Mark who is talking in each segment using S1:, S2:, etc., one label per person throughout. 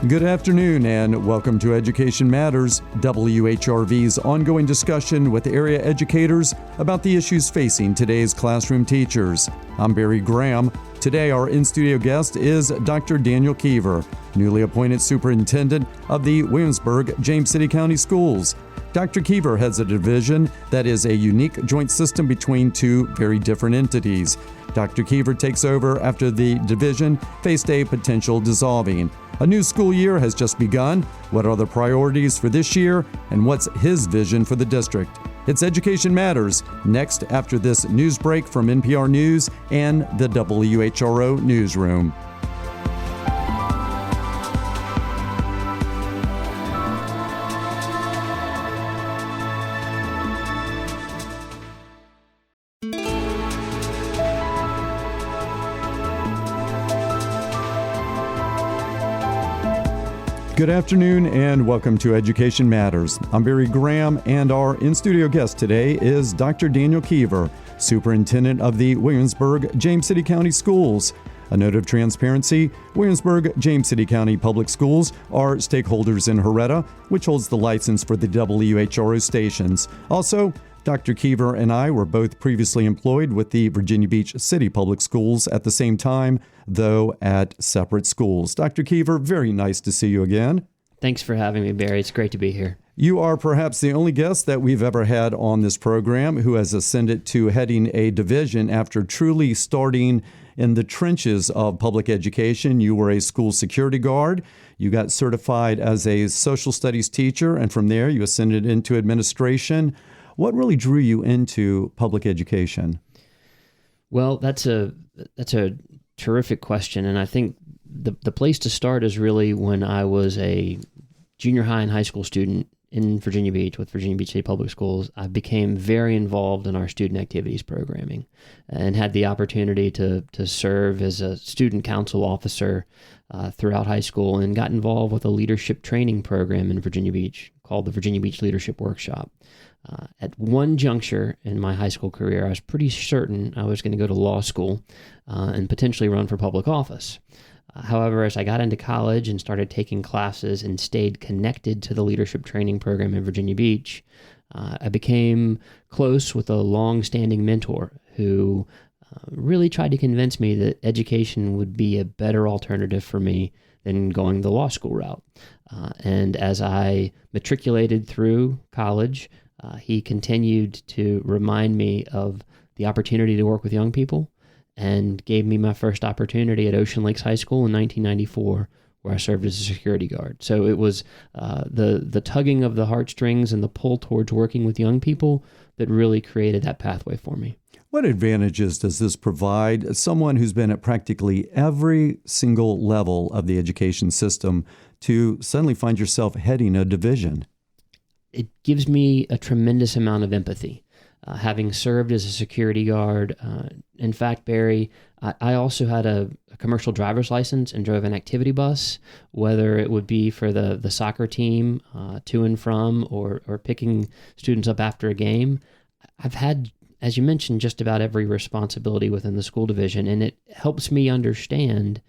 S1: Good afternoon and welcome to Education Matters, WHRV's ongoing discussion with area educators about the issues facing today's classroom teachers. I'm Barry Graham. Today our in-studio guest is Dr. Daniel Keever, newly appointed superintendent of the Williamsburg, James City County Schools. Dr. Keever heads a division that is a unique joint system between two very different entities. Dr. Keever takes over after the division faced a potential dissolving. A new school year has just begun. What are the priorities for this year, and what's his vision for the district? It's Education Matters, next after this news break from NPR News and the WHRO Newsroom. Good afternoon and welcome to Education Matters. I'm Barry Graham and our in-studio guest today is Dr. Daniel Keever, Superintendent of the Williamsburg, James City County Schools. A note of transparency, Williamsburg, James City County Public Schools are stakeholders in Heretta, which holds the license for the WHRO stations. Also, Dr. Keever and I were both previously employed with the Virginia Beach City Public Schools at the same time, though at separate schools. Dr. Keever, very nice to see you again.
S2: Thanks for having me, Barry. It's great to be here.
S1: You are perhaps the only guest that we've ever had on this program who has ascended to heading a division after truly starting in the trenches of public education. You were a school security guard. You got certified as a social studies teacher, and from there you ascended into administration. What really drew you into public education?
S2: Well, that's a terrific question, and I think the place to start is really when I was a junior high and high school student in Virginia Beach with Virginia Beach City Public Schools. I became very involved in our student activities programming and had the opportunity to serve as a student council officer throughout high school, and got involved with a leadership training program in Virginia Beach called the Virginia Beach Leadership Workshop. At one juncture in my high school career, I was pretty certain I was going to go to law school and potentially run for public office. However, as I got into college and started taking classes and stayed connected to the leadership training program in Virginia Beach, I became close with a long-standing mentor who really tried to convince me that education would be a better alternative for me than going the law school route. And as I matriculated through college, he continued to remind me of the opportunity to work with young people and gave me my first opportunity at Ocean Lakes High School in 1994, where I served as a security guard. So it was the tugging of the heartstrings and the pull towards working with young people that really created that pathway for me.
S1: What advantages does this provide as someone who's been at practically every single level of the education system to suddenly find yourself heading a division?
S2: It gives me a tremendous amount of empathy. Having served as a security guard, in fact, Barry, I also had a commercial driver's license and drove an activity bus, whether it would be for the soccer team to and from or picking students up after a game. I've had, as you mentioned, just about every responsibility within the school division, and it helps me understand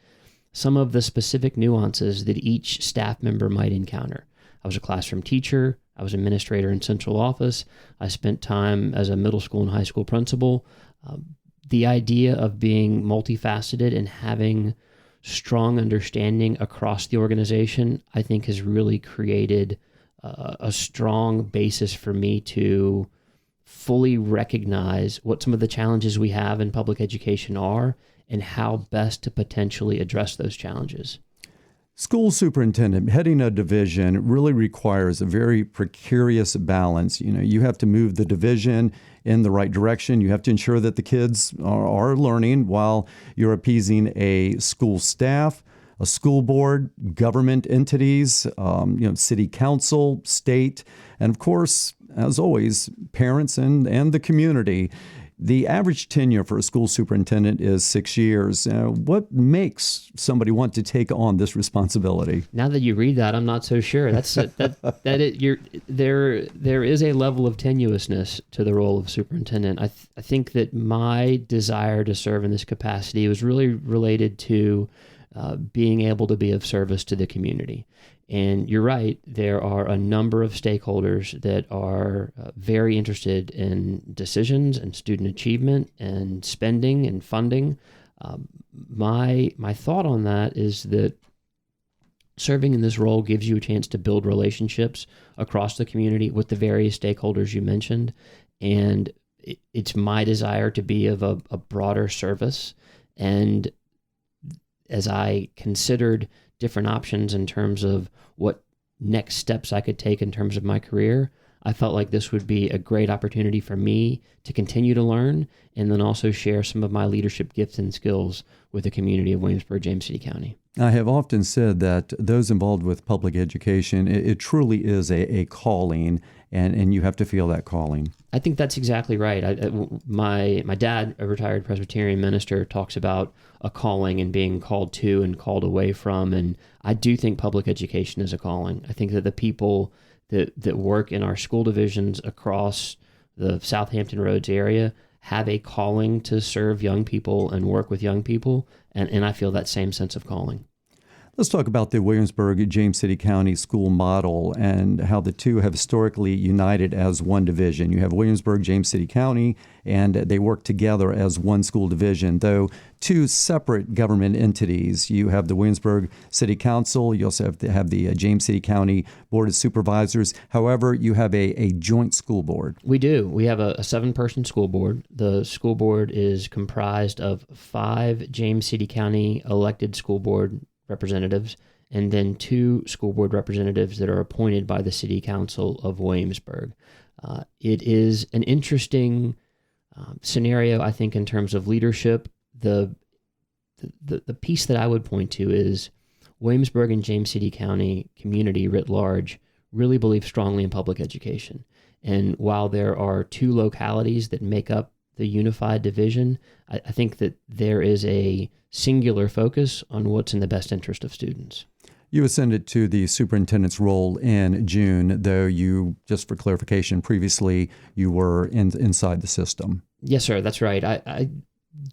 S2: some of the specific nuances that each staff member might encounter. I was a classroom teacher. I was administrator in central office. I spent time as a middle school and high school principal. The idea of being multifaceted and having strong understanding across the organization, I think, has really created a strong basis for me to fully recognize what some of the challenges we have in public education are and how best to potentially address those challenges.
S1: School superintendent heading a division really requires a very precarious balance. You have to move the division in the right direction. You have to ensure that the kids are learning while you're appeasing a school staff, a school board, government entities, city council, state, and of course, as always, parents and the community. The average tenure for a school superintendent is 6 years. What makes somebody want to take on this responsibility?
S2: Now that you read that, I'm not so sure. There is a level of tenuousness to the role of superintendent. I think that my desire to serve in this capacity was really related to being able to be of service to the community. And you're right, there are a number of stakeholders that are very interested in decisions and student achievement and spending and funding. My thought on that is that serving in this role gives you a chance to build relationships across the community with the various stakeholders you mentioned. And it's my desire to be of a broader service. And as I considered different options in terms of what next steps I could take in terms of my career, I felt like this would be a great opportunity for me to continue to learn and then also share some of my leadership gifts and skills with the community of Williamsburg, James City County.
S1: I have often said that those involved with public education, it truly is a calling, and you have to feel that calling.
S2: I think that's exactly right. My dad, a retired Presbyterian minister, talks about a calling and being called to and called away from, and I do think public education is a calling. I think that the people that work in our school divisions across the Southampton Roads area have a calling to serve young people and work with young people, and I feel that same sense of calling.
S1: Let's talk about the Williamsburg, James City County school model and how the two have historically united as one division. You have Williamsburg, James City County, and they work together as one school division, though two separate government entities. You have the Williamsburg City Council. You also have the James City County Board of Supervisors. However, you have a joint school board.
S2: We do. We have a 7-person school board. The school board is comprised of 5 James City County elected school board representatives, and then 2 school board representatives that are appointed by the City Council of Williamsburg. It is an interesting scenario, I think, in terms of leadership. The piece that I would point to is Williamsburg and James City County community writ large really believe strongly in public education. And while there are 2 localities that make up the unified division, I think that there is a singular focus on what's in the best interest of students.
S1: You ascended to the superintendent's role in June, though you, just for clarification, previously you were inside the system.
S2: Yes, sir, that's right. I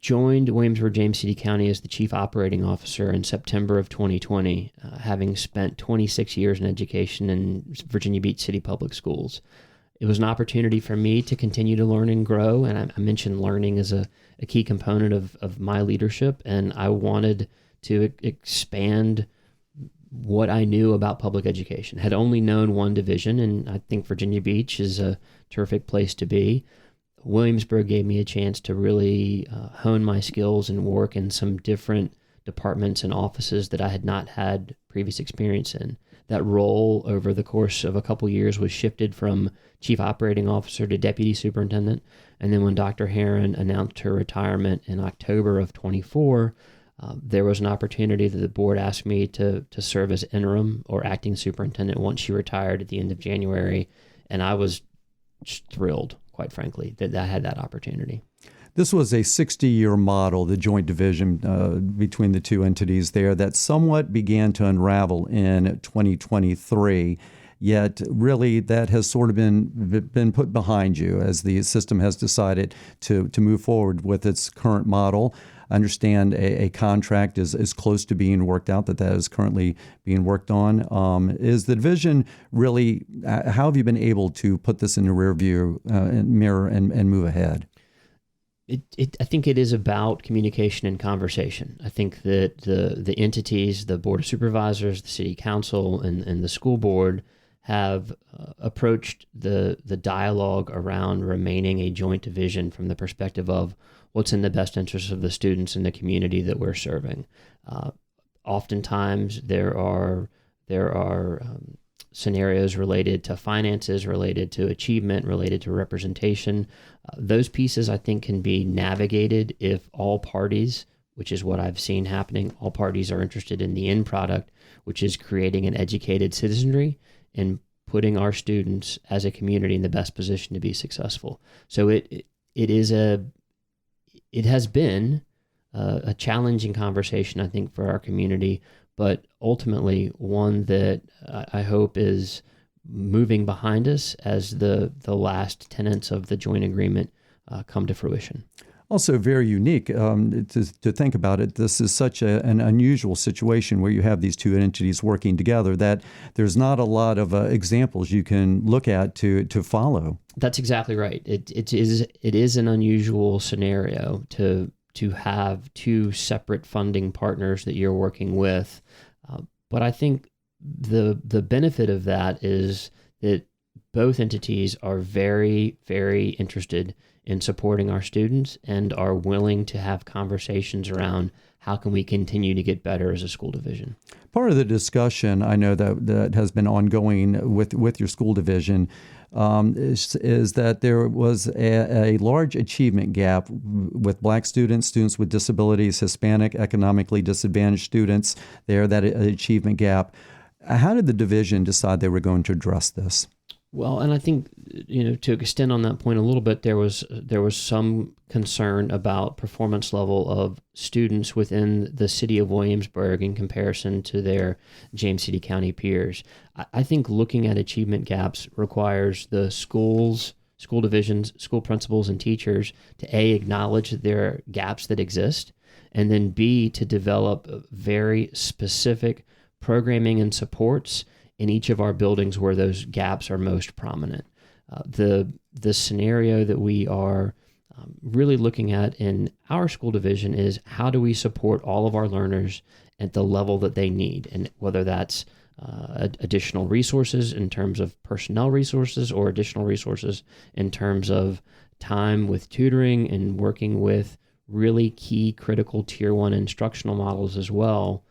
S2: joined Williamsburg, James City County as the Chief Operating Officer in September of 2020, having spent 26 years in education in Virginia Beach City Public Schools. It was an opportunity for me to continue to learn and grow, and I mentioned learning as a key component of my leadership, and I wanted to expand what I knew about public education. Had only known one division, and I think Virginia Beach is a terrific place to be. Williamsburg gave me a chance to really hone my skills and work in some different departments and offices that I had not had previous experience in. That role over the course of a couple years was shifted from Chief Operating Officer to Deputy Superintendent. And then when Dr. Herron announced her retirement in October of 24, there was an opportunity that the board asked me to serve as interim or acting superintendent once she retired at the end of January. And I was just thrilled, quite frankly, that I had that opportunity.
S1: This was a 60-year model, the joint division between the two entities there, that somewhat began to unravel in 2023. Yet, really, that has sort of been put behind you as the system has decided to move forward with its current model. I understand a contract is close to being worked out, that is currently being worked on. Is the division really, how have you been able to put this in the rear view mirror and move ahead?
S2: I think it is about communication and conversation. I think that the entities, the Board of Supervisors, the City Council, and the school board have approached the dialogue around remaining a joint division from the perspective of what's in the best interest of the students and the community that we're serving. Oftentimes there are scenarios related to finances, related to achievement, related to representation. Those pieces, I think, can be navigated if all parties, which is what I've seen happening, all parties are interested in the end product, which is creating an educated citizenry and putting our students as a community in the best position to be successful. So it has been a challenging conversation, I think, for our community, but ultimately one that I hope is moving behind us as the last tenets of the joint agreement come to fruition.
S1: Also very unique to think about it. This is such an unusual situation where you have these two entities working together that there's not a lot of examples you can look at to follow.
S2: That's exactly right. It is an unusual scenario to have two separate funding partners that you're working with. But I think the benefit of that is that both entities are very, very interested in supporting our students and are willing to have conversations around how can we continue to get better as a school division.
S1: Part of the discussion I know that has been ongoing with your school division is that there was a large achievement gap with Black students with disabilities, Hispanic, economically disadvantaged students there, that achievement gap. How did the division decide they were going to address this?
S2: Well, and I think, to extend on that point a little bit, there was some concern about performance level of students within the city of Williamsburg in comparison to their James City County peers. I think looking at achievement gaps requires the schools, school divisions, school principals, and teachers to A, acknowledge that there are gaps that exist, and then B, to develop very specific programming and supports in each of our buildings where those gaps are most prominent. The scenario that we are really looking at in our school division is how do we support all of our learners at the level that they need, and whether that's additional resources in terms of personnel resources or additional resources in terms of time with tutoring and working with really key critical tier 1 instructional models as well.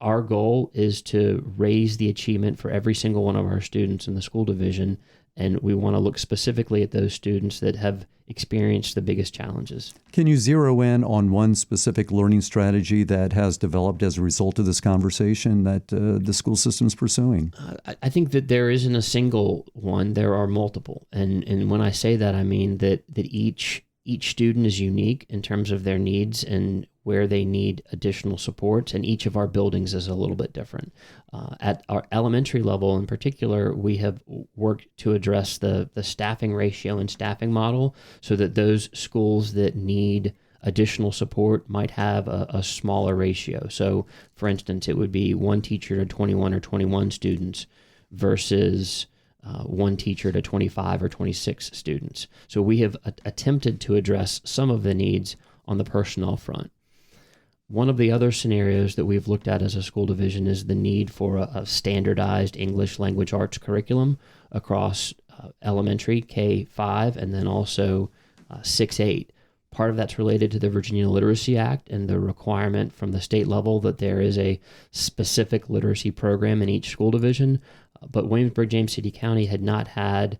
S2: Our goal is to raise the achievement for every single one of our students in the school division, and we want to look specifically at those students that have experienced the biggest challenges. Can you zero in on one specific learning strategy that has developed as a result of this conversation that the school system's pursuing? I think that there isn't a single one. There are multiple. And when I say that, I mean that each student is unique in terms of their needs and where they need additional supports, and each of our buildings is a little bit different. At our elementary level in particular, we have worked to address the staffing ratio and staffing model so that those schools that need additional support might have a smaller ratio. So, for instance, it would be one teacher to 21 or 21 students versus one teacher to 25 or 26 students. So we have attempted to address some of the needs on the personnel front. One of the other scenarios that we've looked at as a school division is the need for a standardized English language arts curriculum across elementary, K-5, and then also 6-8. Part of that's related to the Virginia Literacy Act and the requirement from the state level that there is a specific literacy program in each school division. But Williamsburg, James City County had not had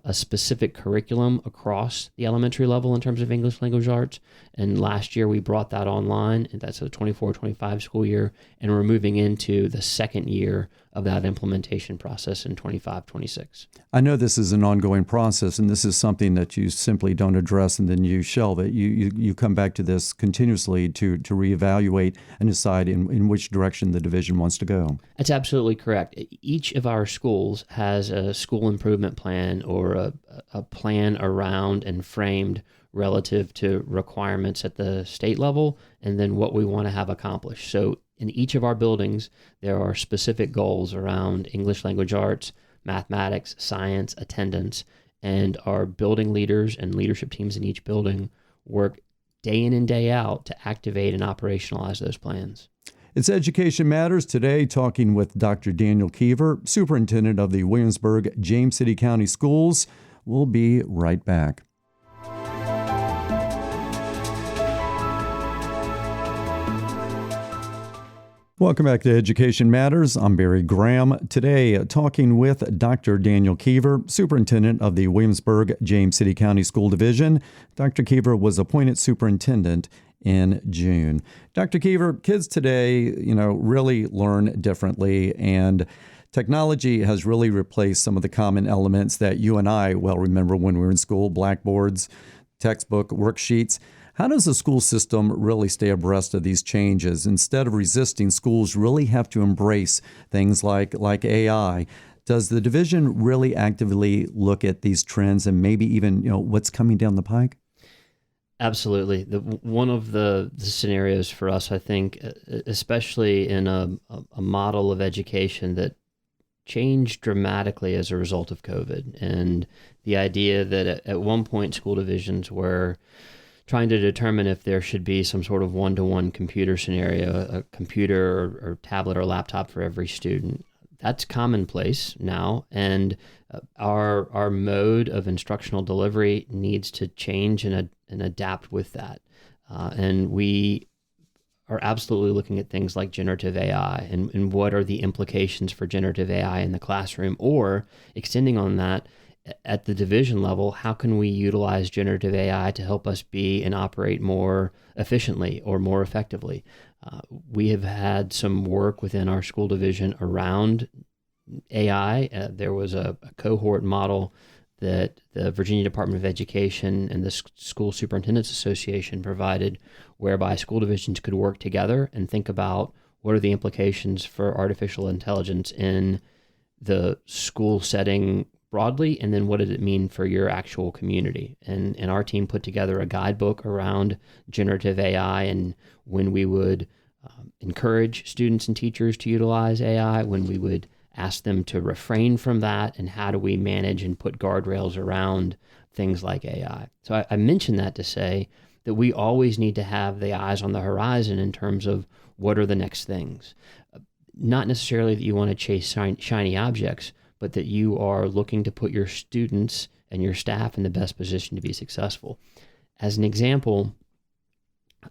S2: a specific curriculum across the elementary level in terms of English language arts. And last year we brought that online, and that's a 24-25 school year, and we're moving into the second year of that implementation process in 25-26. I know this is an ongoing process, and this is something that you simply don't address and then you shelve it. You come back to this continuously to reevaluate and decide in which direction the division wants to go. That's absolutely correct. Each of our schools has a school improvement plan or a plan around and framed relative to requirements at the state level and then what we want to have accomplished. So in each of our buildings, there are specific goals around English language arts, mathematics, science, attendance, and our building leaders and leadership teams in each building work day in and day out to activate and operationalize those plans. It's Education Matters today, talking with Dr. Daniel Keever, Superintendent of the Williamsburg, James City County Schools. We'll be right back. Welcome back to Education Matters. I'm Barry Graham. Today, talking with Dr. Daniel Keever, Superintendent of the Williamsburg, James City County School Division. Dr. Keever was appointed superintendent in June. Dr. Keever, kids today, really learn differently, and technology has really replaced some of the common elements that you and I well remember when we were in school: blackboards, textbook, worksheets. How does the school system really stay abreast of these changes? Instead of resisting, schools really have to embrace things like AI. Does the division really actively look at these trends and maybe even what's coming down the pike? Absolutely. One of the scenarios for us, I think, especially in a model of education that changed dramatically as a result of COVID, and the idea that at one point school divisions were trying to determine if there should be some sort of one-to-one computer scenario, a computer or tablet or laptop for every student. That's commonplace now, and our mode of instructional delivery needs to change and adapt with that. And we are absolutely looking at things like generative AI and what are the implications for generative AI in the classroom, or extending on that at the division level, how can we utilize generative AI to help us be and operate more efficiently or more effectively? We have had some work within our school division around AI. There was a cohort model that the Virginia Department of Education and the School Superintendents Association provided, whereby school divisions could work together and think about what are the implications for artificial intelligence in the school setting broadly, and then what did it mean for your actual community? And our team put together a guidebook around generative AI and when we would encourage students and teachers to utilize AI, when we would ask them to refrain from that, and how do we manage and put guardrails around things like AI. So I mention that to say that we always need to have the eyes on the horizon in terms of what are the next things. Not necessarily that you want to chase shiny objects, but that you are looking to put your students and your staff in the best position to be successful. As an example,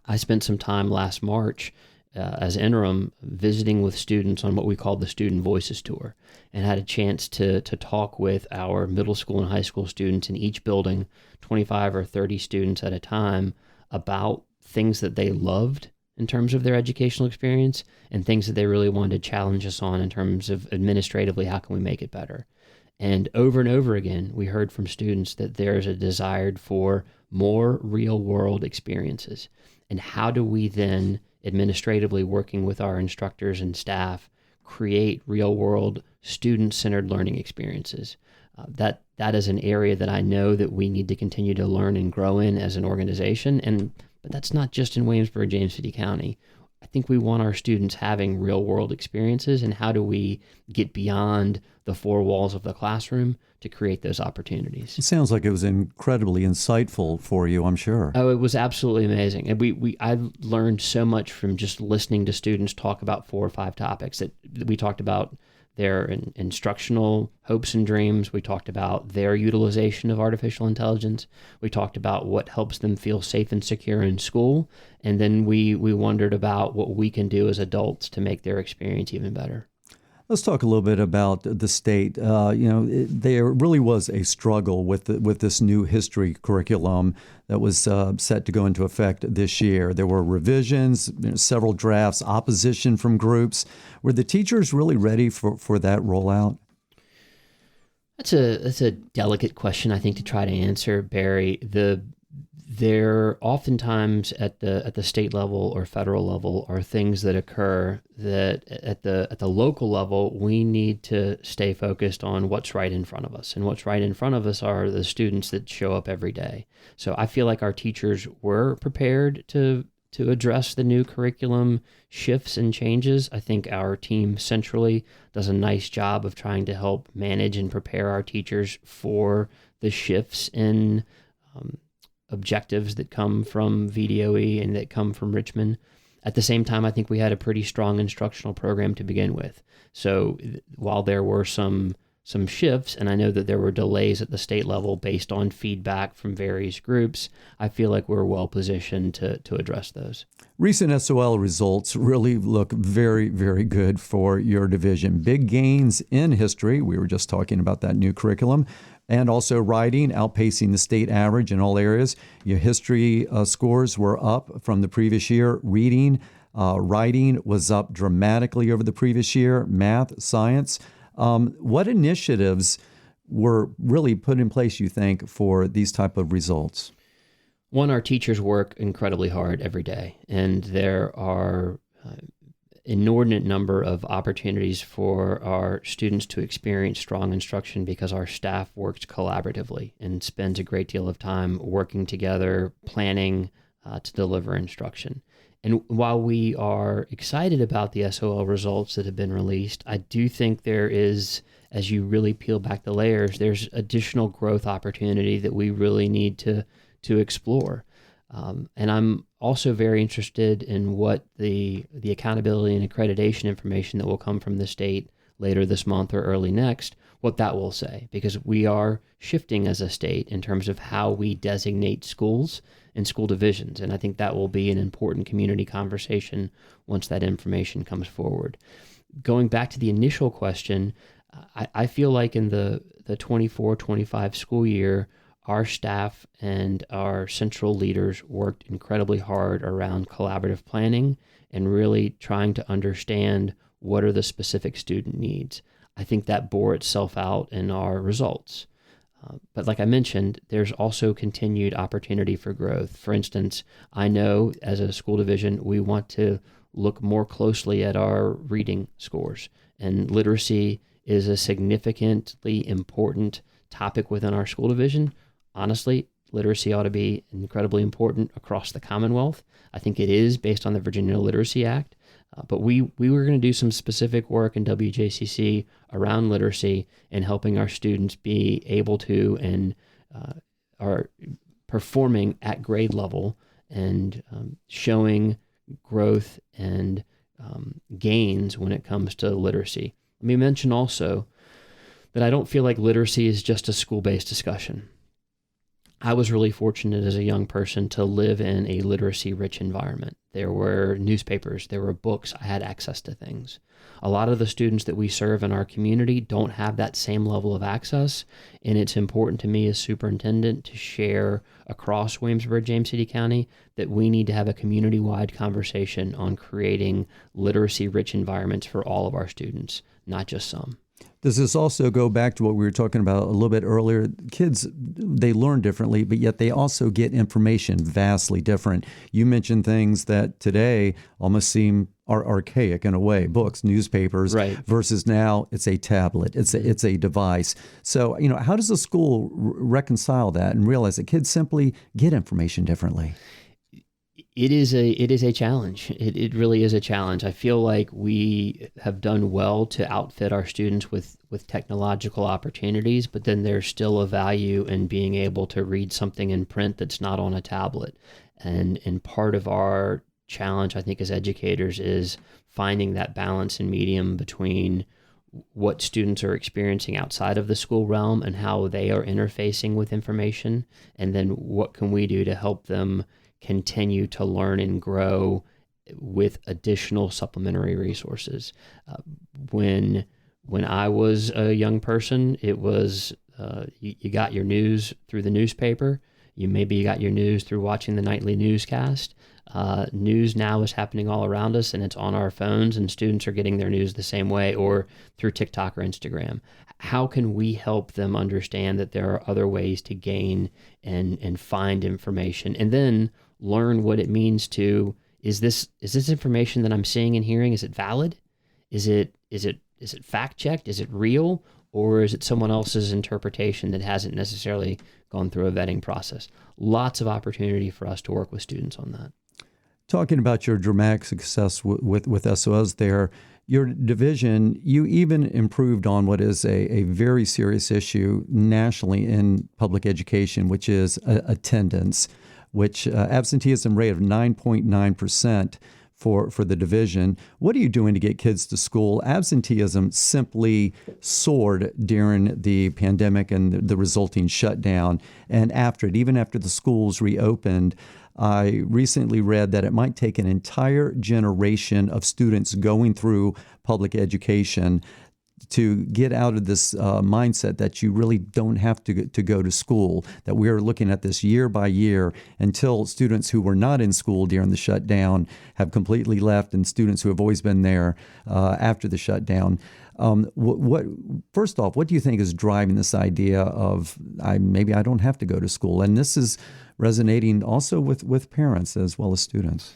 S2: I spent some time last March as interim visiting with students on what we call the Student Voices Tour, and had a chance to talk with our middle school and high school students in each building, 25 or 30 students at a time, about things that they loved in terms of their educational experience and things that they really wanted to challenge us on in terms of administratively, how can we make it better? And over again, we heard from students that there's a desire for more real world experiences. And how do we then administratively, working with our instructors and staff, create real world student centered learning experiences? That is an area that I know that we need to continue to learn and grow in as an organization. But that's not just in Williamsburg, James City County. I think we want our students having real world experiences, and how do we get beyond the four walls of the classroom to create those opportunities?
S1: It sounds like it was incredibly insightful for you, I'm sure.
S2: Oh, it was absolutely amazing. And I learned so much from just listening to students talk about 4 or 5 topics that we talked about. Their instructional hopes and dreams. We talked about their utilization of artificial intelligence. We talked about what helps them feel safe and secure in school. And then we wondered about what we can do as adults to make their experience even better.
S1: Let's talk a little bit about the state. There really was a struggle with this new history curriculum that was set to go into effect this year. There were revisions, several drafts, opposition from groups. Were the teachers really ready for that rollout?
S2: That's a delicate question, I think, to try to answer, Barry. There oftentimes at the state level or federal level are things that occur that at the local level we need to stay focused on what's right in front of us, and what's right in front of us are the students that show up every day. So I feel like our teachers were prepared to address the new curriculum shifts and changes. I think our team centrally does a nice job of trying to help manage and prepare our teachers for the shifts in objectives that come from VDOE and that come from Richmond. At the same time, I think we had a pretty strong instructional program to begin with. So while there were some shifts, and I know that there were delays at the state level based on feedback from various groups, I feel like we're well positioned to address those. Recent
S1: SOL results really look very, very good for your division. Big gains in history. We were just talking about that new curriculum. And also writing, outpacing the state average in all areas. Your history scores were up from the previous year. Reading, writing was up dramatically over the previous year. Math, science. What initiatives were really put in place, you think, for these type of results?
S2: One, our teachers work incredibly hard every day, and there are inordinate number of opportunities for our students to experience strong instruction because our staff works collaboratively and spends a great deal of time working together, planning to deliver instruction. And while we are excited about the SOL results that have been released, I do think there is, as you really peel back the layers, there's additional growth opportunity that we really need to explore. And I'm also very interested in what the accountability and accreditation information that will come from the state later this month or early next, what that will say, because we are shifting as a state in terms of how we designate schools and school divisions. And I think that will be an important community conversation once that information comes forward. Going back to the initial question, I feel like in the 24-25 school year, our staff and our central leaders worked incredibly hard around collaborative planning and really trying to understand what are the specific student needs. I think that bore itself out in our results. But like I mentioned, there's also continued opportunity for growth. For instance, I know as a school division, we want to look more closely at our reading scores, and literacy is a significantly important topic within our school division. Honestly, literacy ought to be incredibly important across the Commonwealth. I think it is based on the Virginia Literacy Act. But we were going to do some specific work in WJCC around literacy and helping our students be able to and are performing at grade level and showing growth and gains when it comes to literacy. Let me mention also that I don't feel like literacy is just a school-based discussion. I was really fortunate as a young person to live in a literacy-rich environment. There were newspapers, there were books, I had access to things. A lot of the students that we serve in our community don't have that same level of access, and it's important to me as superintendent to share across Williamsburg, James City County, that we need to have a community-wide conversation on creating literacy-rich environments for all of our students, not just some.
S1: Does this also go back to what we were talking about a little bit earlier? Kids, they learn differently, but yet they also get information vastly different. You mentioned things that today almost seem are archaic in a way, books, newspapers,
S2: right,
S1: versus now it's a tablet, it's a device. So, how does a school reconcile that and realize that kids simply get information differently?
S2: It is a challenge. It really is a challenge. I feel like we have done well to outfit our students with technological opportunities, but then there's still a value in being able to read something in print that's not on a tablet. And part of our challenge, I think, as educators is finding that balance and medium between what students are experiencing outside of the school realm and how they are interfacing with information, and then what can we do to help them continue to learn and grow with additional supplementary resources. When I was a young person, it was you got your news through the newspaper. You got your news through watching the nightly newscast. News now is happening all around us, and it's on our phones, and students are getting their news the same way or through TikTok or Instagram. How can we help them understand that there are other ways to gain and find information, and then learn what it means to, is this information that I'm seeing and hearing, is it valid? Is it fact checked? Is it real? Or is it someone else's interpretation that hasn't necessarily gone through a vetting process? Lots of opportunity for us to work with students on that.
S1: Talking about your dramatic success with SOS there, your division, you even improved on what is a very serious issue nationally in public education, which is attendance, which absenteeism rate of 9.9% for the division. What are you doing to get kids to school? Absenteeism simply soared during the pandemic and the resulting shutdown. And after it, even after the schools reopened, I recently read that it might take an entire generation of students going through public education to get out of this mindset that you really don't have to go to school, that we are looking at this year by year until students who were not in school during the shutdown have completely left, and students who have always been there after the shutdown. First off, what do you think is driving this idea of maybe I don't have to go to school? And this is resonating also with parents as well as students.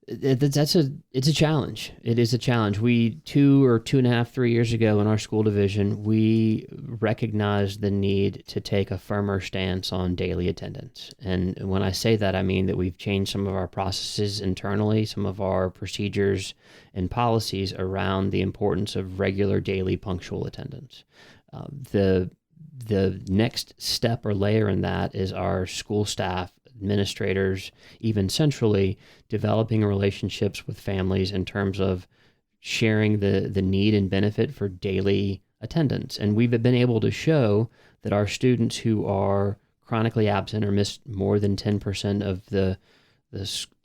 S2: It's a challenge. It is a challenge. We 2.5, 3 years ago in our school division, we recognized the need to take a firmer stance on daily attendance. And when I say that, I mean that we've changed some of our processes internally, some of our procedures and policies around the importance of regular daily punctual attendance. The next step or layer in that is our school staff, administrators, even centrally, developing relationships with families in terms of sharing the need and benefit for daily attendance. And we've been able to show that our students who are chronically absent or miss more than 10% of the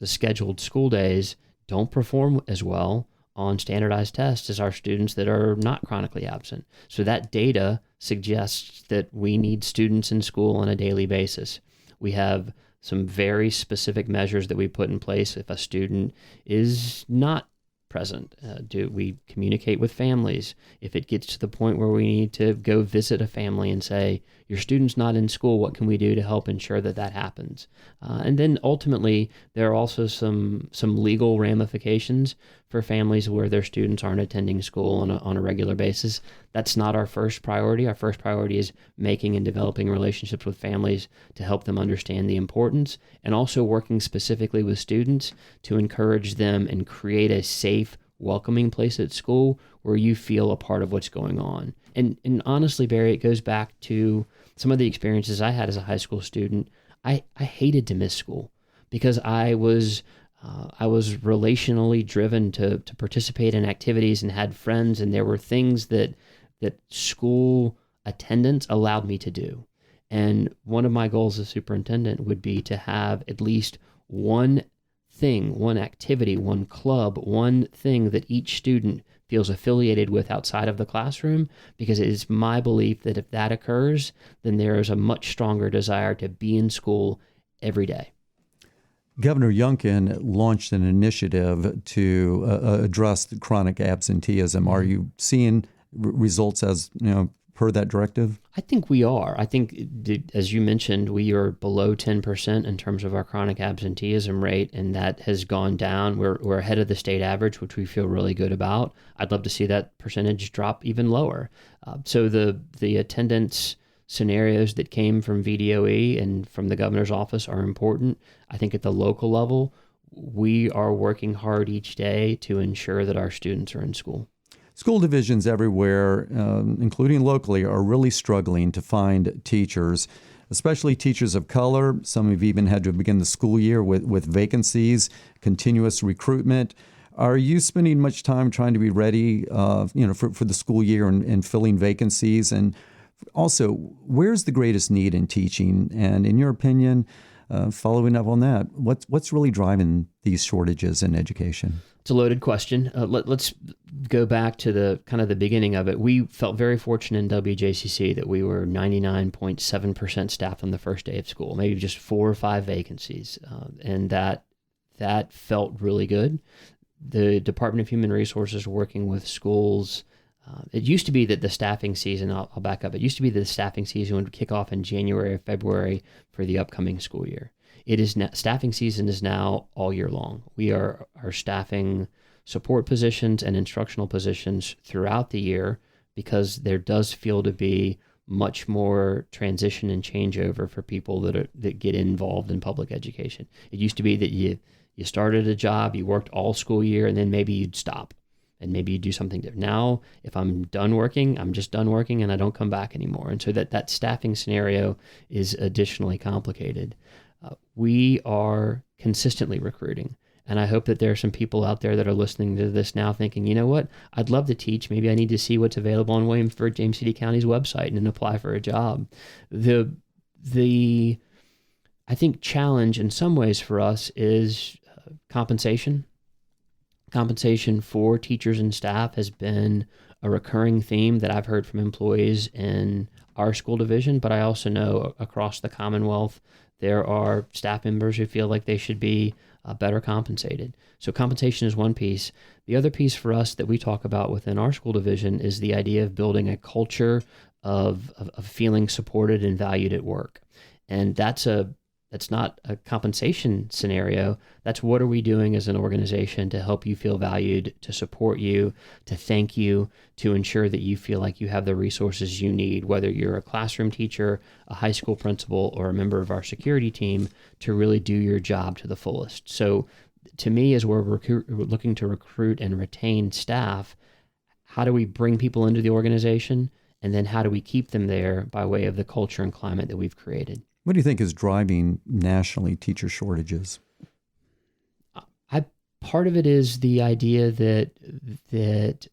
S2: scheduled school days don't perform as well on standardized tests as our students that are not chronically absent. So that data suggests that we need students in school on a daily basis. We have some very specific measures that we put in place if a student is not present. Do we communicate with families? If it gets to the point where we need to go visit a family and say, your student's not in school, what can we do to help ensure that that happens? And then ultimately, there are also some legal ramifications for families where their students aren't attending school on a regular basis. That's not our first priority. Our first priority is making and developing relationships with families to help them understand the importance, and also working specifically with students to encourage them and create a safe, welcoming place at school where you feel a part of what's going on. And honestly, Barry, it goes back to some of the experiences I had as a high school student. I hated to miss school because I was relationally driven to participate in activities and had friends, and there were things that school attendance allowed me to do. And one of my goals as superintendent would be to have at least one thing, one activity, one club, one thing that each student feels affiliated with outside of the classroom, because it is my belief that if that occurs, then there is a much stronger desire to be in school every day.
S1: Governor Youngkin launched an initiative to address the chronic absenteeism. Are you seeing results as per that directive?
S2: I think we are. I think, as you mentioned, we are below 10% in terms of our chronic absenteeism rate, and that has gone down. We're ahead of the state average, which we feel really good about. I'd love to see that percentage drop even lower. So the attendance scenarios that came from VDOE and from the governor's office are important. I think at the local level, we are working hard each day to ensure that our students are in school.
S1: School divisions everywhere, including locally, are really struggling to find teachers, especially teachers of color. Some have even had to begin the school year with vacancies, continuous recruitment. Are you spending much time trying to be ready for the school year and filling vacancies? And also, where's the greatest need in teaching? And in your opinion, following up on that, what's really driving these shortages in education?
S2: It's a loaded question. Let's go back to the beginning of it. We felt very fortunate in WJCC that we were 99.7% staffed on the first day of school, maybe just 4 or 5 vacancies, and that felt really good. The Department of Human Resources working with schools. It used to be that the staffing season, I'll back up, it used to be that the staffing season would kick off in January or February for the upcoming school year. It is now, staffing season is now all year long. We are staffing support positions and instructional positions throughout the year because there does feel to be much more transition and changeover for people that get involved in public education. It used to be that you started a job, you worked all school year, and then maybe you'd stop. And maybe you do something different. Now, if I'm done working, I'm just done working and I don't come back anymore. And so that staffing scenario is additionally complicated. We are consistently recruiting. And I hope that there are some people out there that are listening to this now thinking, you know what, I'd love to teach. Maybe I need to see what's available on Williamsburg, James City County's website and then apply for a job. The I think challenge in some ways for us is compensation. Compensation for teachers and staff has been a recurring theme that I've heard from employees in our school division, but I also know across the Commonwealth, there are staff members who feel like they should be better compensated. So compensation is one piece. The other piece for us that we talk about within our school division is the idea of building a culture of feeling supported and valued at work. And that's a that's not a compensation scenario. That's what are we doing as an organization to help you feel valued, to support you, to thank you, to ensure that you feel like you have the resources you need, whether you're a classroom teacher, a high school principal, or a member of our security team, to really do your job to the fullest. So to me, as we're looking to recruit and retain staff, how do we bring people into the organization? And then how do we keep them there by way of the culture and climate that we've created?
S1: What do you think is driving nationally teacher shortages?
S2: Part of it is the idea that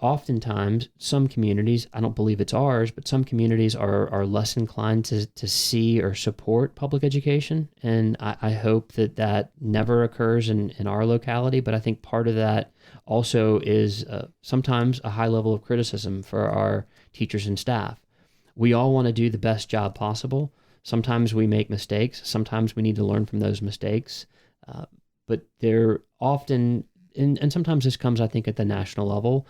S2: oftentimes some communities, I don't believe it's ours, but some communities are less inclined to see or support public education. And I hope that never occurs in our locality. But I think part of that also is sometimes a high level of criticism for our teachers and staff. We all want to do the best job possible. Sometimes we make mistakes. Sometimes we need to learn from those mistakes. But they're often, and sometimes this comes, I think, at the national level,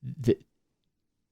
S2: the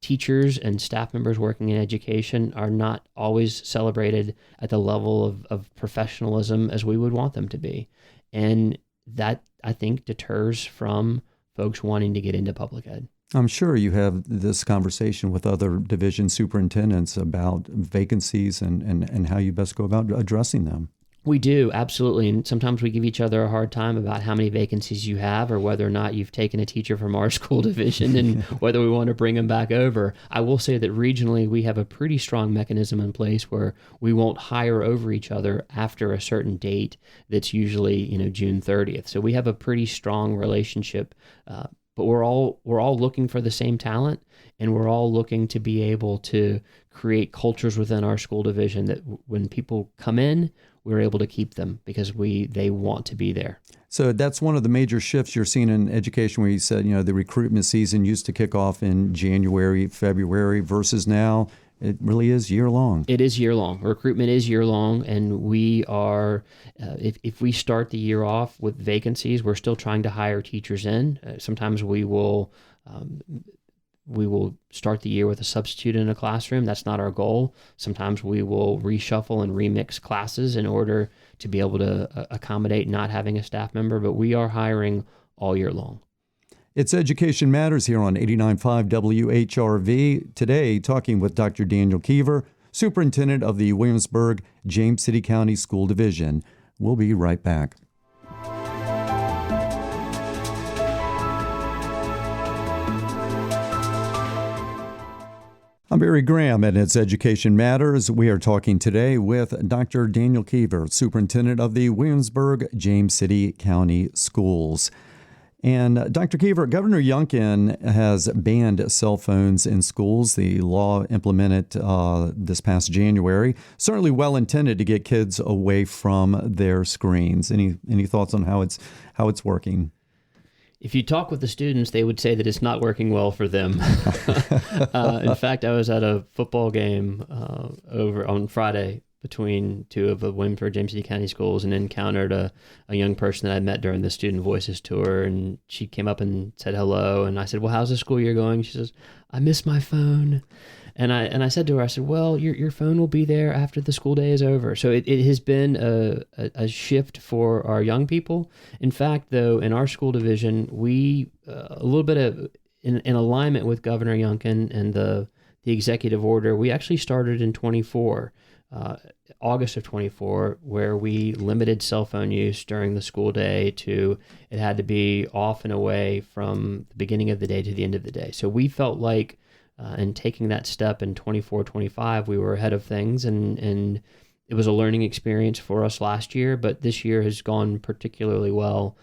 S2: teachers and staff members working in education are not always celebrated at the level of professionalism as we would want them to be. And that, I think, deters from folks wanting to get into public ed.
S1: I'm sure you have this conversation with other division superintendents about vacancies and how you best go about addressing them.
S2: We do, absolutely. And sometimes we give each other a hard time about how many vacancies you have or whether or not you've taken a teacher from our school division and whether we want to bring them back over. I will say that regionally, we have a pretty strong mechanism in place where we won't hire over each other after a certain date that's usually, June 30th. So we have a pretty strong relationship, but we're all looking for the same talent, and we're all looking to be able to create cultures within our school division that when people come in, we're able to keep them because they want to be there.
S1: So that's one of the major shifts you're seeing in education, where you said, the recruitment season used to kick off in January, February, versus now it really is year long.
S2: It is year long. Recruitment is year long, and we are, if we start the year off with vacancies, we're still trying to hire teachers in. Sometimes we will start the year with a substitute in a classroom. That's not our goal. Sometimes we will reshuffle and remix classes in order to be able to accommodate not having a staff member, but we are hiring all year long.
S1: It's Education Matters here on 89.5 WHRV. Today, talking with Dr. Daniel Keever, Superintendent of the Williamsburg, James City County School Division. We'll be right back. I'm Barry Graham, and it's Education Matters. We are talking today with Dr. Daniel Keever, Superintendent of the Williamsburg, James City County Schools. And Dr. Keever, Governor Youngkin has banned cell phones in schools. The law implemented this past January, certainly well intended to get kids away from their screens. Any thoughts on how it's working?
S2: If you talk with the students, they would say that it's not working well for them. In fact, I was at a football game over on Friday between two of the Williamsburg, James City County schools, and encountered a young person that I met during the Student Voices tour. And she came up and said hello. And I said, well, how's the school year going? She says, I miss my phone. And I said to her, I said, well, your phone will be there after the school day is over. So it has been a shift for our young people. In fact, though, in our school division, we, a little bit of, in alignment with Governor Youngkin and the executive order, we actually started in 24, August of 24, where we limited cell phone use during the school day to, it had to be off and away from the beginning of the day to the end of the day. So we felt like, and taking that step in 24, 25, we were ahead of things, and it was a learning experience for us last year, but this year has gone particularly well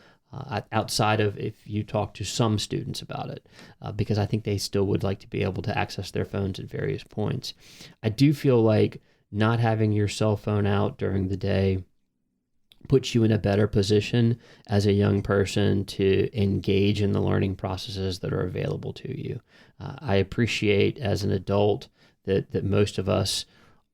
S2: outside of if you talk to some students about it, because I think they still would like to be able to access their phones at various points. I do feel like not having your cell phone out during the day puts you in a better position as a young person to engage in the learning processes that are available to you. I appreciate as an adult that most of us,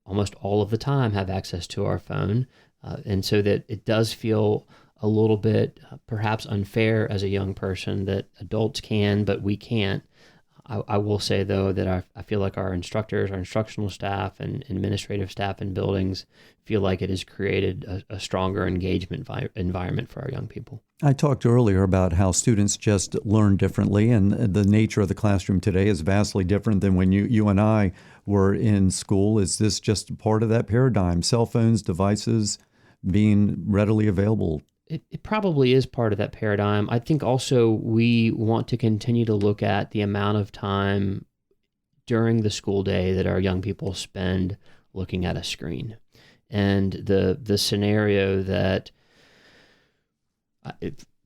S2: almost all of the time, have access to our phone. And so that it does feel a little bit perhaps unfair as a young person that adults can, but we can't. I will say, though, that I feel like our instructors, our instructional staff, and administrative staff in buildings feel like it has created a stronger engagement environment for our young people.
S1: I talked earlier about how students just learn differently, and the nature of the classroom today is vastly different than when you and I were in school. Is this just part of that paradigm? Cell phones, devices being readily available?
S2: It probably is part of that paradigm. I think also we want to continue to look at the amount of time during the school day that our young people spend looking at a screen. And the scenario that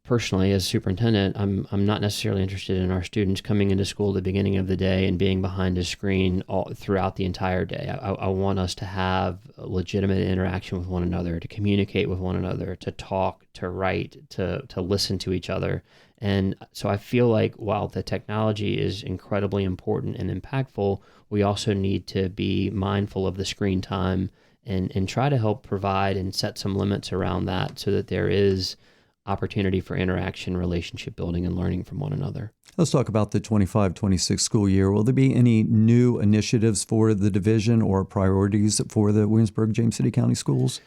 S2: personally, as superintendent, I'm not necessarily interested in our students coming into school at the beginning of the day and being behind a screen throughout the entire day. I want us to have a legitimate interaction with one another, to communicate with one another, to talk, to write, to listen to each other. And so I feel like while the technology is incredibly important and impactful, we also need to be mindful of the screen time and try to help provide and set some limits around that so that there is opportunity for interaction, relationship building, and learning from one another.
S1: Let's talk about the 25-26 school year. Will there be any new initiatives for the division or priorities for the Williamsburg, James City County schools?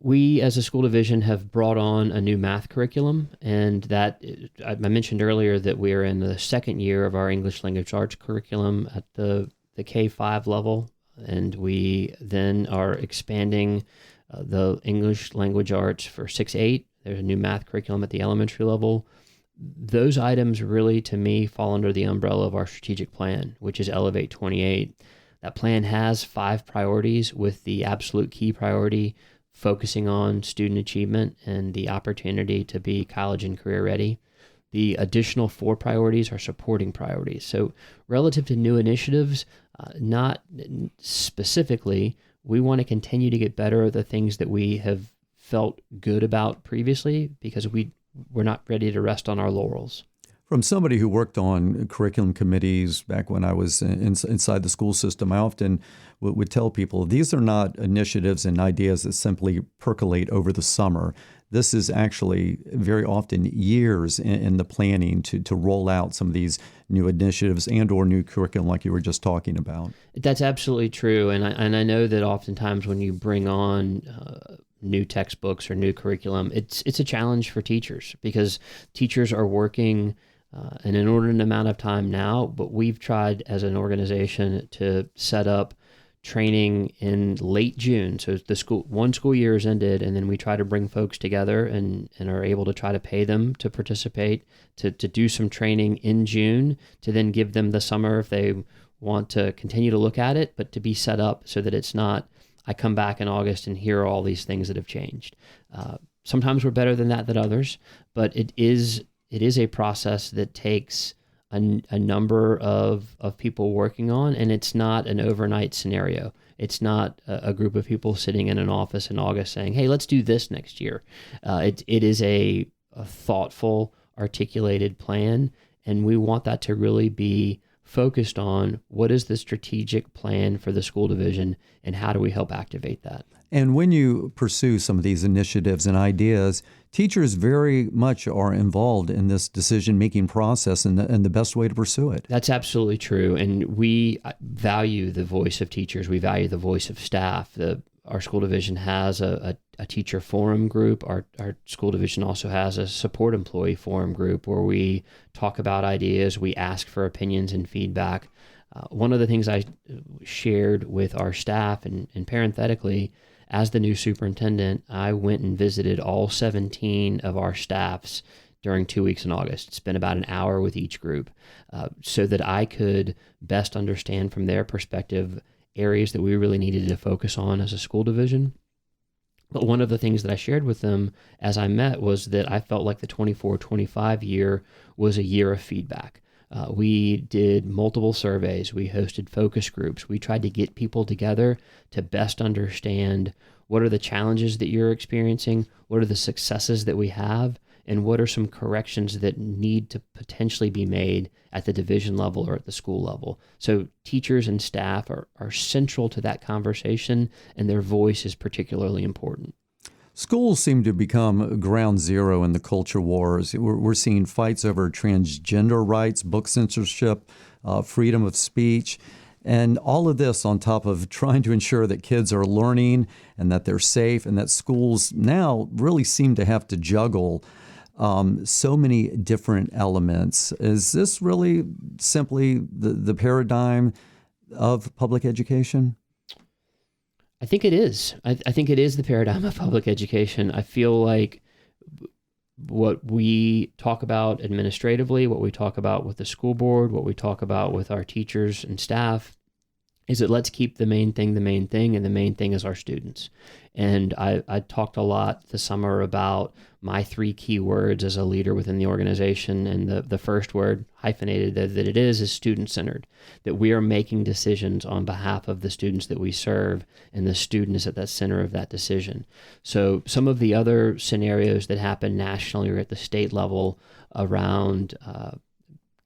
S2: We, as a school division, have brought on a new math curriculum, and that I mentioned earlier that we are in the second year of our English language arts curriculum at the K-5 level, and we then are expanding the English language arts for 6-8. There's a new math curriculum at the elementary level. Those items really, to me, fall under the umbrella of our strategic plan, which is Elevate 28. That plan has 5 priorities, with the absolute key priority focusing on student achievement and the opportunity to be college and career ready. The additional 4 priorities are supporting priorities. So relative to new initiatives, not specifically, we want to continue to get better at the things that we have felt good about previously, because we're not ready to rest on our laurels.
S1: From somebody who worked on curriculum committees back when I was inside the school system, I often would tell people these are not initiatives and ideas that simply percolate over the summer. This is actually very often years in the planning to roll out some of these new initiatives and or new curriculum like you were just talking about.
S2: That's absolutely true. And I know that oftentimes when you bring on new textbooks or new curriculum, it's a challenge for teachers, because teachers are working an inordinate amount of time now, but we've tried as an organization to set up training in late June. So one school year has ended, and then we try to bring folks together and are able to try to pay them to participate, to do some training in June, to then give them the summer if they want to continue to look at it, but to be set up so that it's not, I come back in August and hear all these things that have changed. Sometimes we're better than others, but it is a process that takes a number of people working on, and it's not an overnight scenario. It's not a group of people sitting in an office in August saying, hey, let's do this next year. It is a thoughtful, articulated plan, and we want that to really be focused on what is the strategic plan for the school division and how do we help activate that.
S1: And when you pursue some of these initiatives and ideas, teachers very much are involved in this decision-making process and the best way to pursue it.
S2: That's absolutely true. And we value the voice of teachers. We value the voice of staff. Our school division has a teacher forum group. Our school division also has a support employee forum group where we talk about ideas. We ask for opinions and feedback. One of the things I shared with our staff, and parenthetically, as the new superintendent, I went and visited all 17 of our staffs during 2 weeks in August. Spent about an hour with each group so that I could best understand from their perspective areas that we really needed to focus on as a school division. But one of the things that I shared with them as I met was that I felt like the 24-25 year was a year of feedback. We did multiple surveys. We hosted focus groups. We tried to get people together to best understand what are the challenges that you're experiencing, what are the successes that we have, and what are some corrections that need to potentially be made at the division level or at the school level. So teachers and staff are central to that conversation, and their voice is particularly important.
S1: Schools seem to become ground zero in the culture wars. We're seeing fights over transgender rights, book censorship, freedom of speech. And all of this on top of trying to ensure that kids are learning and that they're safe, and that schools now really seem to have to juggle so many different elements. Is this really simply the paradigm of public education?
S2: I think it is. I think it is the paradigm of public education. I feel like what we talk about administratively, what we talk about with the school board, what we talk about with our teachers and staff, is that let's keep the main thing, and the main thing is our students. And I talked a lot this summer about my 3 key words as a leader within the organization. And the first word, hyphenated, that it is student-centered, that we are making decisions on behalf of the students that we serve, and the student is at the center of that decision. So some of the other scenarios that happen nationally or at the state level around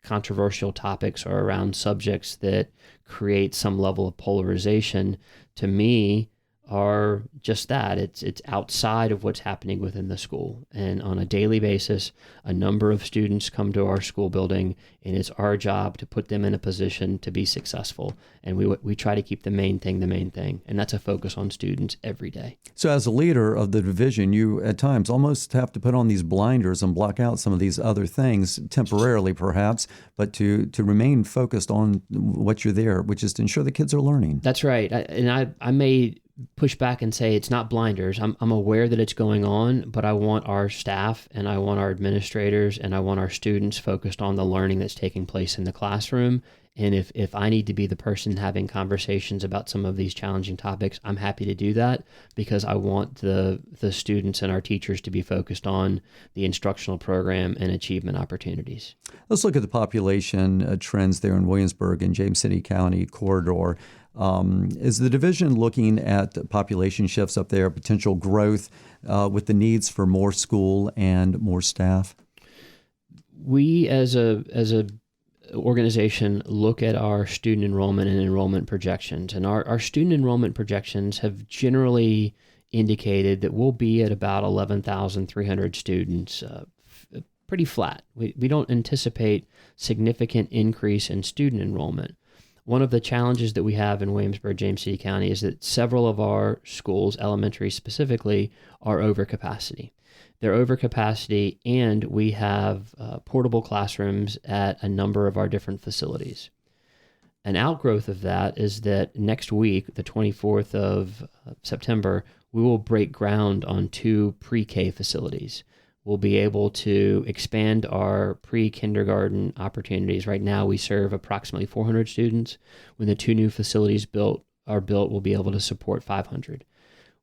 S2: controversial topics or around subjects that create some level of polarization, to me, are just that. It's outside of what's happening within the school. And on a daily basis, a number of students come to our school building, and it's our job to put them in a position to be successful. And we try to keep the main thing, and that's a focus on students every day. So
S1: as a leader of the division, you at times almost have to put on these blinders and block out some of these other things temporarily, perhaps, but to remain focused on what you're there, which is to ensure the kids are learning.
S2: That's right. I may push back and say it's not blinders. I'm aware that it's going on, but I want our staff and I want our administrators and I want our students focused on the learning that's taking place in the classroom. And if I need to be the person having conversations about some of these challenging topics, I'm happy to do that, because I want the students and our teachers to be focused on the instructional program and achievement opportunities.
S1: Let's look at the population trends there in Williamsburg and James City County corridor. Is the division looking at population shifts up there, potential growth with the needs for more school and more staff?
S2: We as a organization look at our student enrollment and enrollment projections, and our student enrollment projections have generally indicated that we'll be at about 11,300 students, pretty flat. We don't anticipate significant increase in student enrollment. One of the challenges that we have in Williamsburg, James City County, is that several of our schools, elementary specifically, are over capacity. They're over capacity, and we have portable classrooms at a number of our different facilities. An outgrowth of that is that next week, the 24th of September, we will break ground on 2 pre-K facilities. We'll be able to expand our pre-kindergarten opportunities. Right now, we serve approximately 400 students. When the 2 new facilities are built, we'll be able to support 500.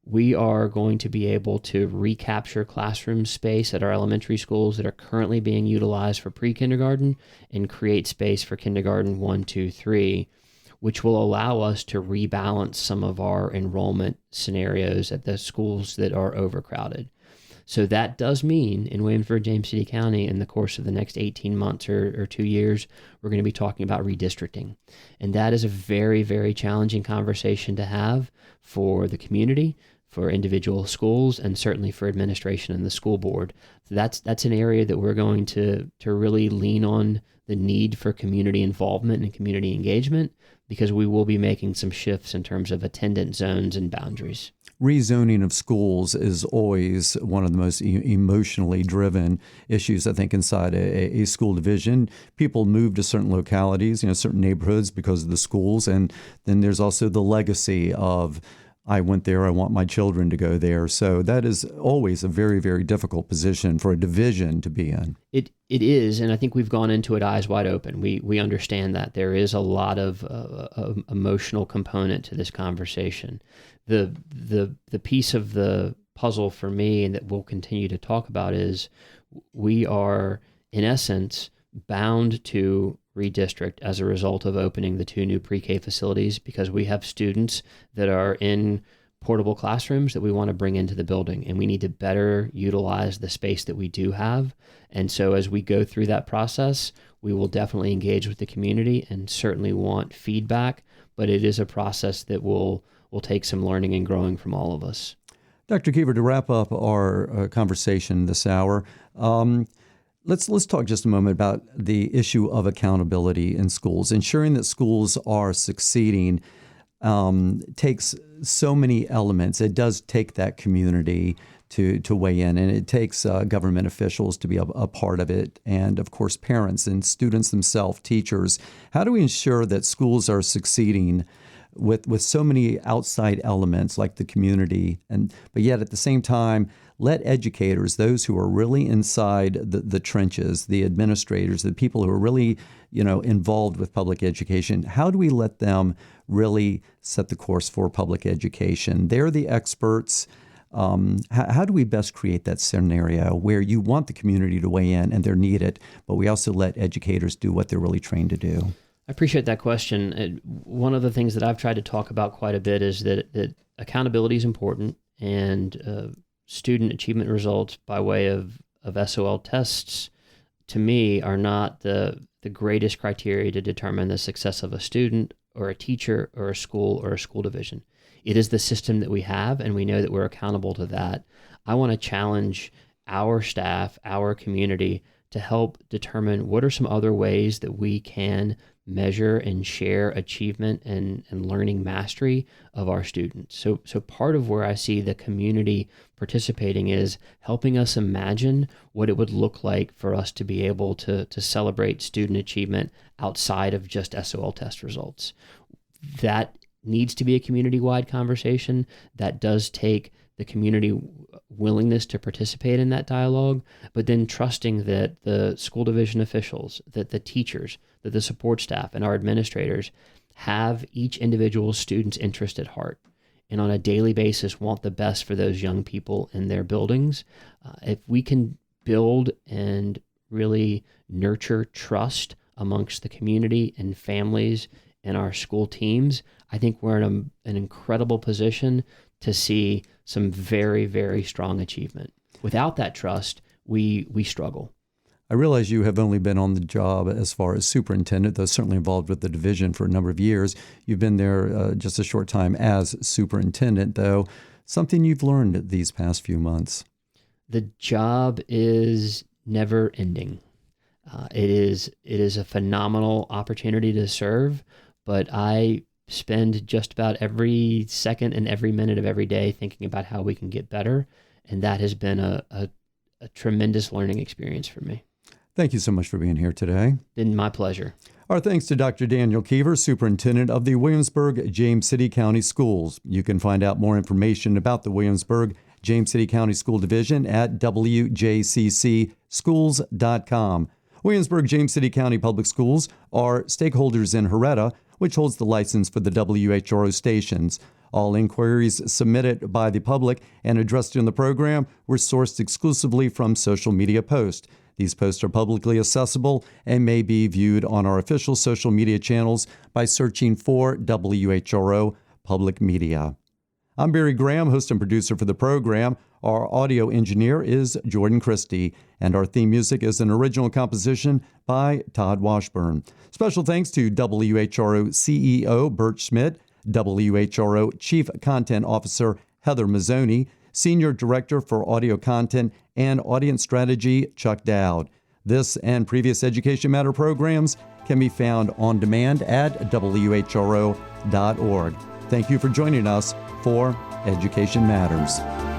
S2: We are going to be able to recapture classroom space at our elementary schools that are currently being utilized for pre-kindergarten and create space for kindergarten 1, 2, 3, which will allow us to rebalance some of our enrollment scenarios at the schools that are overcrowded. So that does mean in Williamsburg, James City County, in the course of the next 18 months or 2 years, we're going to be talking about redistricting. And that is a very, very challenging conversation to have for the community, for individual schools, and certainly for administration and the school board. So that's an area that we're going to really lean on the need for community involvement and community engagement, because we will be making some shifts in terms of attendance zones and boundaries.
S1: Rezoning of schools is always one of the most emotionally driven issues, I think, inside a school division. People move to certain localities, certain neighborhoods because of the schools. And then there's also the legacy of, I went there, I want my children to go there. So that is always a very, very difficult position for a division to be in. It
S2: is, and I think we've gone into it eyes wide open. We understand that there is a lot of emotional component to this conversation. The piece of the puzzle for me, and that we'll continue to talk about, is we are, in essence, bound to redistrict as a result of opening the 2 new pre-K facilities, because we have students that are in portable classrooms that we want to bring into the building, and we need to better utilize the space that we do have. And so as we go through that process, we will definitely engage with the community and certainly want feedback, but it is a process that will take some learning and growing from all of us.
S1: Dr. Keever, to wrap up our conversation this hour, Let's talk just a moment about the issue of accountability in schools. Ensuring that schools are succeeding takes so many elements. It does take that community to weigh in, and it takes government officials to be a part of it, and of course parents and students themselves, teachers. How do we ensure that schools are succeeding with so many outside elements like the community, but yet at the same time let educators, those who are really inside the trenches, the administrators, the people who are really involved with public education, how do we let them really set the course for public education? They're the experts. How do we best create that scenario where you want the community to weigh in and they're needed, but we also let educators do what they're really trained to do?
S2: I appreciate that question. One of the things that I've tried to talk about quite a bit is that accountability is important, and student achievement results by way of SOL tests, to me, are not the greatest criteria to determine the success of a student or a teacher or a school division. It is the system that we have, and we know that we're accountable to that. I want to challenge our staff, our community, to help determine what are some other ways that we can measure and share achievement and learning mastery of our students. So part of where I see the community participating is helping us imagine what it would look like for us to be able to celebrate student achievement outside of just SOL test results. That needs to be a community-wide conversation. That does take the community willingness to participate in that dialogue, but then trusting that the school division officials, that the teachers, that the support staff and our administrators have each individual student's interest at heart, and on a daily basis want the best for those young people in their buildings. If we can build and really nurture trust amongst the community and families and our school teams, I think we're in an incredible position to see some very, very strong achievement. Without that trust, we struggle.
S1: I realize you have only been on the job as far as superintendent, though certainly involved with the division for a number of years. You've been there just a short time as superintendent, though. Something you've learned these past few months?
S2: The job is never ending. It is a phenomenal opportunity to serve, but I spend just about every second and every minute of every day thinking about how we can get better, and that has been a tremendous learning experience for me.
S1: Thank you so much for being here today.
S2: Been my pleasure.
S1: Our thanks to Dr. Daniel Keever, Superintendent of the Williamsburg James City County Schools. You can find out more information about the Williamsburg James City County School Division at wjccschools.com. Williamsburg James City County Public Schools are stakeholders in Heretta, which holds the license for the WHRO stations. All inquiries submitted by the public and addressed in the program were sourced exclusively from social media posts. These posts are publicly accessible and may be viewed on our official social media channels by searching for WHRO Public Media. I'm Barry Graham, host and producer for the program. Our audio engineer is Jordan Christie, and our theme music is an original composition by Todd Washburn. Special thanks to WHRO CEO Bert Schmidt, WHRO Chief Content Officer Heather Mazzoni, Senior Director for Audio Content and Audience Strategy Chuck Dowd. This and previous Education Matter programs can be found on demand at WHRO.org. Thank you for joining us for Education Matters.